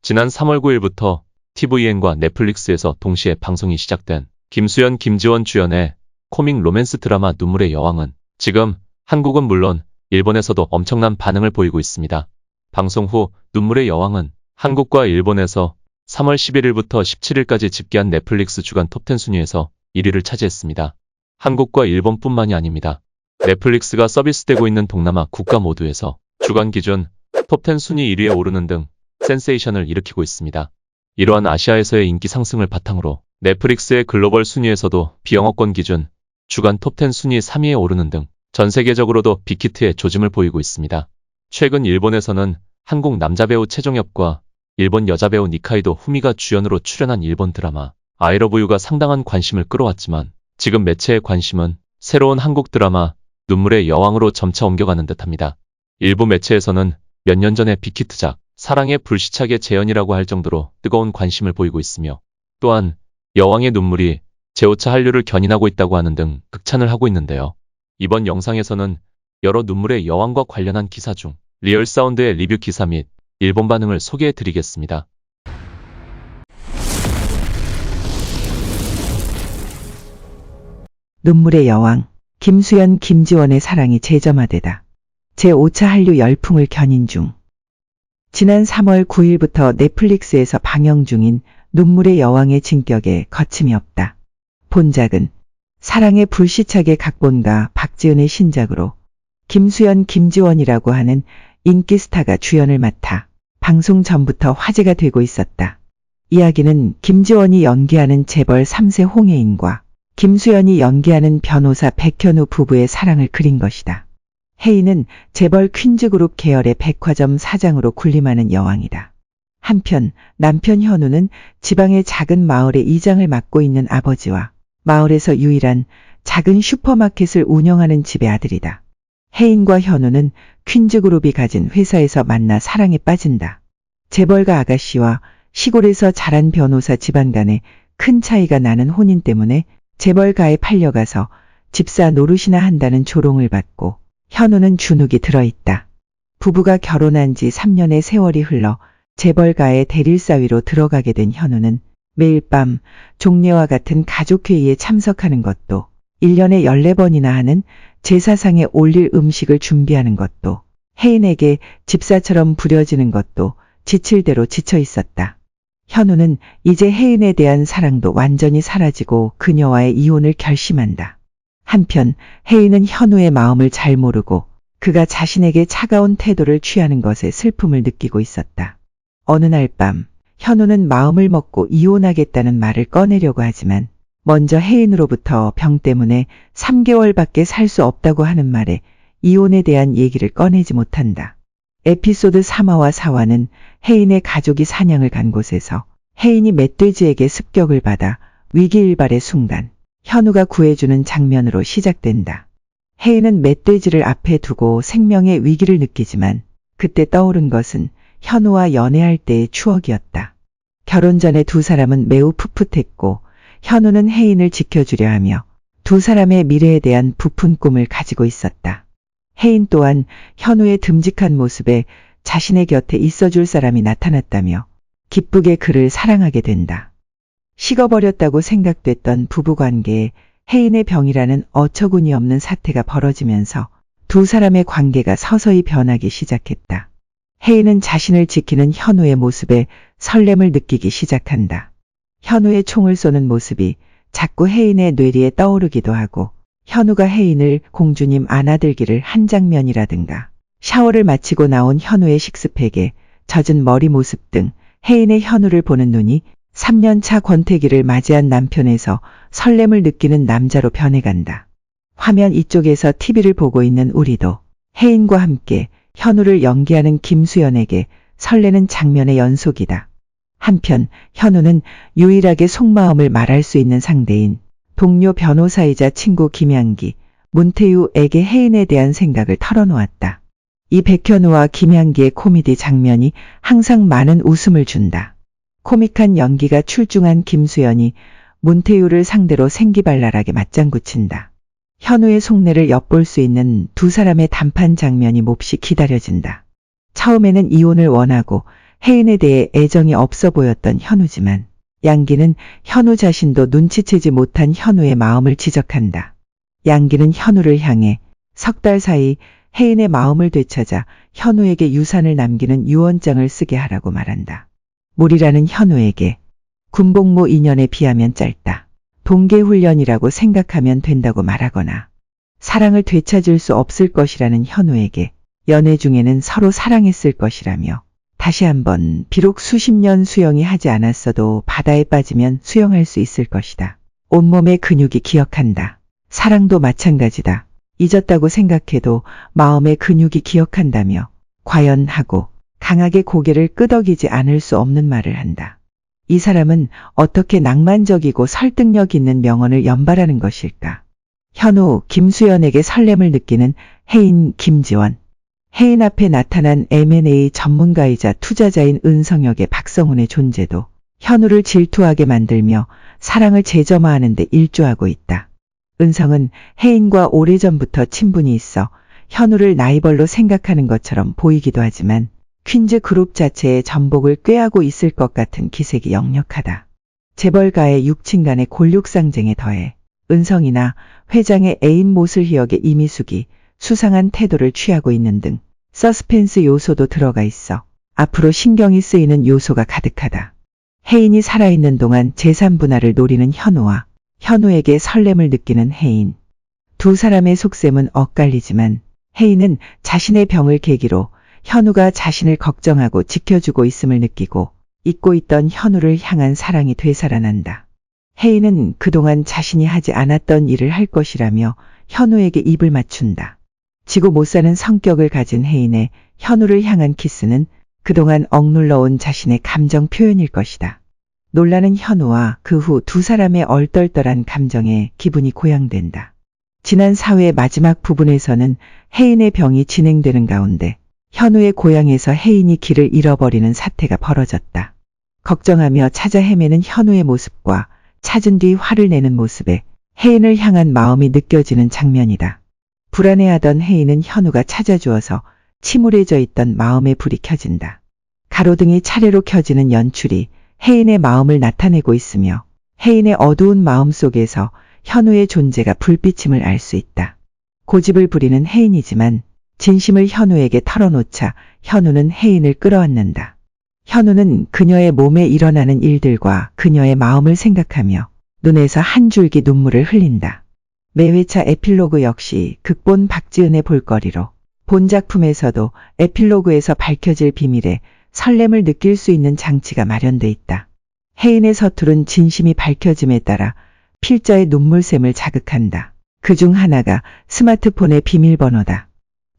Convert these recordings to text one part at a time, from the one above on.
지난 3월 9일부터 tvN과 넷플릭스에서 동시에 방송이 시작된 김수현, 김지원 주연의 코믹 로맨스 드라마 눈물의 여왕은 지금 한국은 물론 일본에서도 엄청난 반응을 보이고 있습니다. 방송 후 눈물의 여왕은 한국과 일본에서 3월 11일부터 17일까지 집계한 넷플릭스 주간 톱10 순위에서 1위를 차지했습니다. 한국과 일본뿐만이 아닙니다. 넷플릭스가 서비스되고 있는 동남아 국가 모두에서 주간 기준 톱10 순위 1위에 오르는 등 센세이션을 일으키고 있습니다. 이러한 아시아에서의 인기 상승을 바탕으로 넷플릭스의 글로벌 순위에서도 비영어권 기준 주간 톱10 순위 3위에 오르는 등 전 세계적으로도 빅히트의 조짐을 보이고 있습니다. 최근 일본에서는 한국 남자 배우 최종엽과 일본 여자 배우 니카이도 후미가 주연으로 출연한 일본 드라마 I Love You가 상당한 관심을 끌어왔지만 지금 매체의 관심은 새로운 한국 드라마 눈물의 여왕으로 점차 옮겨가는 듯합니다. 일부 매체에서는 몇 년 전의 빅히트작 사랑의 불시착의 재현이라고 할 정도로 뜨거운 관심을 보이고 있으며 또한 여왕의 눈물이 제5차 한류를 견인하고 있다고 하는 등 극찬을 하고 있는데요. 이번 영상에서는 여러 눈물의 여왕과 관련한 기사 중 리얼사운드의 리뷰 기사 및 일본 반응을 소개해 드리겠습니다. 눈물의 여왕, 김수현, 김지원의 사랑이 재점화되다. 제5차 한류 열풍을 견인 중. 지난 3월 9일부터 넷플릭스에서 방영 중인 눈물의 여왕의 진격에 거침이 없다. 본작은 사랑의 불시착의 각본가 박지은의 신작으로 김수현, 김지원이라고 하는 인기 스타가 주연을 맡아 방송 전부터 화제가 되고 있었다. 이야기는 김지원이 연기하는 재벌 3세 홍혜인과 김수현이 연기하는 변호사 백현우 부부의 사랑을 그린 것이다. 혜인은 재벌 퀸즈그룹 계열의 백화점 사장으로 군림하는 여왕이다. 한편 남편 현우는 지방의 작은 마을의 이장을 맡고 있는 아버지와 마을에서 유일한 작은 슈퍼마켓을 운영하는 집의 아들이다. 혜인과 현우는 퀸즈그룹이 가진 회사에서 만나 사랑에 빠진다. 재벌가 아가씨와 시골에서 자란 변호사 집안 간에 큰 차이가 나는 혼인 때문에 재벌가에 팔려가서 집사 노릇이나 한다는 조롱을 받고 현우는 주눅이 들어있다. 부부가 결혼한 지 3년의 세월이 흘러 재벌가의 대릴사위로 들어가게 된 현우는 매일 밤 종례와 같은 가족회의에 참석하는 것도 1년에 14번이나 하는 제사상에 올릴 음식을 준비하는 것도 혜인에게 집사처럼 부려지는 것도 지칠 대로 지쳐 있었다. 현우는 이제 혜인에 대한 사랑도 완전히 사라지고 그녀와의 이혼을 결심한다. 한편 혜인은 현우의 마음을 잘 모르고 그가 자신에게 차가운 태도를 취하는 것에 슬픔을 느끼고 있었다. 어느 날 밤 현우는 마음을 먹고 이혼하겠다는 말을 꺼내려고 하지만 먼저 혜인으로부터 병 때문에 3개월밖에 살 수 없다고 하는 말에 이혼에 대한 얘기를 꺼내지 못한다. 에피소드 3화와 4화는 혜인의 가족이 사냥을 간 곳에서 혜인이 멧돼지에게 습격을 받아 위기일발의 순간 현우가 구해주는 장면으로 시작된다. 혜인은 멧돼지를 앞에 두고 생명의 위기를 느끼지만 그때 떠오른 것은 현우와 연애할 때의 추억이었다. 결혼 전에 두 사람은 매우 풋풋했고 현우는 혜인을 지켜주려 하며 두 사람의 미래에 대한 부푼 꿈을 가지고 있었다. 혜인 또한 현우의 듬직한 모습에 자신의 곁에 있어줄 사람이 나타났다며 기쁘게 그를 사랑하게 된다. 식어버렸다고 생각됐던 부부관계에 혜인의 병이라는 어처구니 없는 사태가 벌어지면서 두 사람의 관계가 서서히 변하기 시작했다. 혜인은 자신을 지키는 현우의 모습에 설렘을 느끼기 시작한다. 현우의 총을 쏘는 모습이 자꾸 혜인의 뇌리에 떠오르기도 하고 현우가 혜인을 공주님 안아들기를 한 장면이라든가 샤워를 마치고 나온 현우의 식스팩에 젖은 머리 모습 등 혜인의 현우를 보는 눈이 3년차 권태기를 맞이한 남편에서 설렘을 느끼는 남자로 변해간다. 화면 이쪽에서 TV를 보고 있는 우리도 혜인과 함께 현우를 연기하는 김수현에게 설레는 장면의 연속이다. 한편 현우는 유일하게 속마음을 말할 수 있는 상대인 동료 변호사이자 친구 김향기, 문태유에게 혜인에 대한 생각을 털어놓았다. 이 백현우와 김향기의 코미디 장면이 항상 많은 웃음을 준다. 코믹한 연기가 출중한 김수현이 문태유를 상대로 생기발랄하게 맞장구 친다. 현우의 속내를 엿볼 수 있는 두 사람의 단판 장면이 몹시 기다려진다. 처음에는 이혼을 원하고 혜인에 대해 애정이 없어 보였던 현우지만 양기는 현우 자신도 눈치채지 못한 현우의 마음을 지적한다. 양기는 현우를 향해 석 달 사이 혜인의 마음을 되찾아 현우에게 유산을 남기는 유언장을 쓰게 하라고 말한다. 무리라는 현우에게 군복무 2년에 비하면 짧다. 동계훈련이라고 생각하면 된다고 말하거나 사랑을 되찾을 수 없을 것이라는 현우에게 연애 중에는 서로 사랑했을 것이라며 다시 한번 비록 수십 년 수영이 하지 않았어도 바다에 빠지면 수영할 수 있을 것이다. 온몸의 근육이 기억한다. 사랑도 마찬가지다. 잊었다고 생각해도 마음의 근육이 기억한다며 과연 하고 강하게 고개를 끄덕이지 않을 수 없는 말을 한다. 이 사람은 어떻게 낭만적이고 설득력 있는 명언을 연발하는 것일까? 현우, 김수연에게 설렘을 느끼는 혜인, 김지원. 혜인 앞에 나타난 M&A 전문가이자 투자자인 은성역의 박성훈의 존재도 현우를 질투하게 만들며 사랑을 재점화하는 데 일조하고 있다. 은성은 혜인과 오래전부터 친분이 있어 현우를 라이벌로 생각하는 것처럼 보이기도 하지만 퀸즈 그룹 자체의 전복을 꾀하고 있을 것 같은 기색이 역력하다. 재벌가의 육친간의 골육상쟁에 더해 은성이나 회장의 애인 모슬희역의 이미숙이 수상한 태도를 취하고 있는 등 서스펜스 요소도 들어가 있어 앞으로 신경이 쓰이는 요소가 가득하다. 혜인이 살아있는 동안 재산 분할을 노리는 현우와 현우에게 설렘을 느끼는 혜인. 두 사람의 속셈은 엇갈리지만 혜인은 자신의 병을 계기로 현우가 자신을 걱정하고 지켜주고 있음을 느끼고 잊고 있던 현우를 향한 사랑이 되살아난다. 혜인은 그동안 자신이 하지 않았던 일을 할 것이라며 현우에게 입을 맞춘다. 지고 못 사는 성격을 가진 혜인의 현우를 향한 키스는 그동안 억눌러온 자신의 감정 표현일 것이다. 놀라는 현우와 그 후 두 사람의 얼떨떨한 감정에 기분이 고양된다. 지난 4회 마지막 부분에서는 혜인의 병이 진행되는 가운데 현우의 고향에서 혜인이 길을 잃어버리는 사태가 벌어졌다. 걱정하며 찾아 헤매는 현우의 모습과 찾은 뒤 화를 내는 모습에 혜인을 향한 마음이 느껴지는 장면이다. 불안해하던 혜인은 현우가 찾아주어서 침울해져 있던 마음의 불이 켜진다. 가로등이 차례로 켜지는 연출이 혜인의 마음을 나타내고 있으며 혜인의 어두운 마음 속에서 현우의 존재가 불빛임을 알 수 있다. 고집을 부리는 혜인이지만 진심을 현우에게 털어놓자 현우는 혜인을 끌어안는다. 현우는 그녀의 몸에 일어나는 일들과 그녀의 마음을 생각하며 눈에서 한 줄기 눈물을 흘린다. 매회차 에필로그 역시 극본 박지은의 볼거리로 본 작품에서도 에필로그에서 밝혀질 비밀에 설렘을 느낄 수 있는 장치가 마련돼 있다. 혜인의 서투른 진심이 밝혀짐에 따라 필자의 눈물샘을 자극한다. 그중 하나가 스마트폰의 비밀번호다.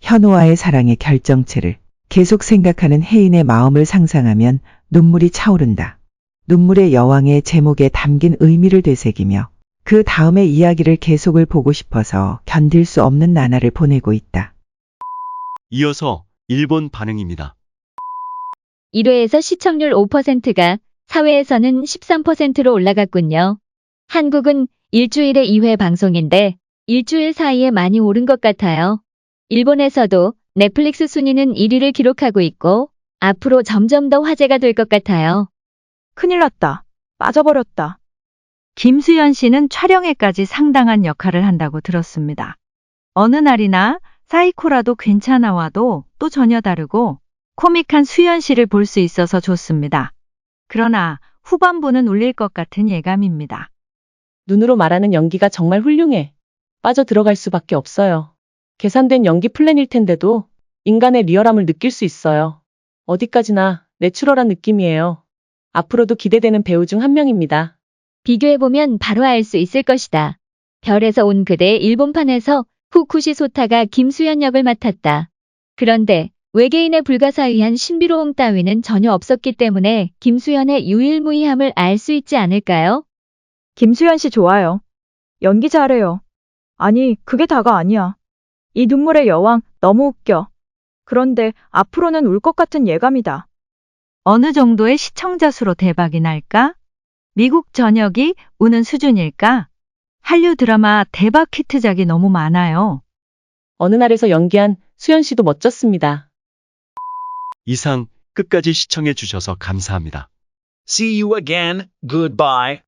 현우와의 사랑의 결정체를 계속 생각하는 혜인의 마음을 상상하면 눈물이 차오른다. 눈물의 여왕의 제목에 담긴 의미를 되새기며 그 다음의 이야기를 계속을 보고 싶어서 견딜 수 없는 나날을 보내고 있다. 이어서 일본 반응입니다. 1회에서 시청률 5%가 4회에서는 13%로 올라갔군요. 한국은 일주일에 2회 방송인데 일주일 사이에 많이 오른 것 같아요. 일본에서도 넷플릭스 순위는 1위를 기록하고 있고 앞으로 점점 더 화제가 될 것 같아요. 큰일 났다. 빠져버렸다. 김수현 씨는 촬영에까지 상당한 역할을 한다고 들었습니다. 어느 날이나 사이코라도 괜찮아 와도 또 전혀 다르고 코믹한 수현 씨를 볼 수 있어서 좋습니다. 그러나 후반부는 울릴 것 같은 예감입니다. 눈으로 말하는 연기가 정말 훌륭해. 빠져 들어갈 수밖에 없어요. 계산된 연기 플랜일 텐데도 인간의 리얼함을 느낄 수 있어요. 어디까지나 내추럴한 느낌이에요. 앞으로도 기대되는 배우 중 한 명입니다. 비교해보면 바로 알 수 있을 것이다. 별에서 온 그대 일본판에서 후쿠시 소타가 김수현 역을 맡았다. 그런데 외계인의 불가사의한 신비로움 따위는 전혀 없었기 때문에 김수현의 유일무이함을 알 수 있지 않을까요? 김수현 씨 좋아요. 연기 잘해요. 아니, 그게 다가 아니야. 이 눈물의 여왕 너무 웃겨. 그런데 앞으로는 울 것 같은 예감이다. 어느 정도의 시청자 수로 대박이 날까? 미국 전역이 우는 수준일까? 한류 드라마 대박 히트작이 너무 많아요. 어느 날에서 연기한 수현 씨도 멋졌습니다. 이상 끝까지 시청해 주셔서 감사합니다. See you again. Goodbye.